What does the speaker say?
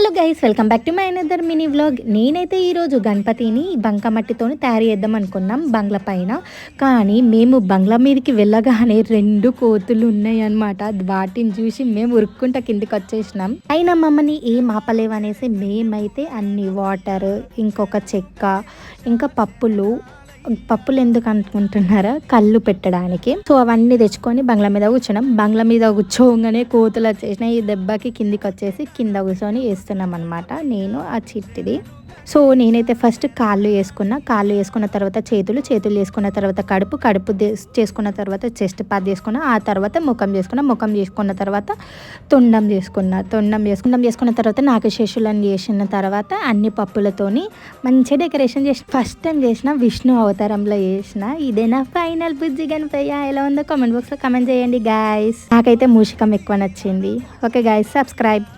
Hello guys, welcome back to my another mini vlog. నేనైతే ఈరోజు గణపతిని బంకమట్టితో తయారు చేద్దాం అనుకున్నాం బంగ్లా పైన. కానీ మేము బంగ్లా మీదకి వెళ్ళగానే 2 కోతులు ఉన్నాయి అన్నమాట. వాటిని చూసి మేము ఉరుక్కుంటా కిందికి వచ్చేసినాం. అయినా మమ్మల్ని ఏం ఆపలేవనేసి మేమైతే అన్ని వాటర్, ఇంకొక చెక్క, ఇంకా పప్పులు ఎందుకు అనుకుంటున్నారా, కళ్ళు పెట్టడానికి. సో అవన్నీ తెచ్చుకొని బంగ్లా మీద కూర్చున్నాం. బంగ్లా మీద కూర్చోగానే కోతులు వచ్చేసినాయి. ఈ దెబ్బకి కిందికి వచ్చేసి కింద కూర్చొని వేస్తున్నాం అనమాట నేను ఆ చిట్టిది. సో నేనైతే ఫస్ట్ కాళ్ళు వేసుకున్న తర్వాత చేతులు చేసుకున్న తర్వాత కడుపు చేసుకున్న తర్వాత చెస్ట్ పార్ట్ చేసుకున్న, ఆ తర్వాత ముఖం చేసుకున్న తర్వాత తొండం చేసుకున్న తర్వాత నాగశేషులను చేసిన తర్వాత అన్ని పప్పులతోని మంచిగా డెకరేషన్ చేసిన. ఫస్ట్ టైం చేసిన విష్ణు అవతారంలో చేసిన. ఇదే నా ఫైనల్ బుజ్జి గణపయ్య. ఎలా ఉందో కామెంట్ బాక్స్లో కామెంట్ చేయండి గాయస్. నాకైతే మూషికం ఎక్కువ నచ్చింది. Okay guys, subscribe.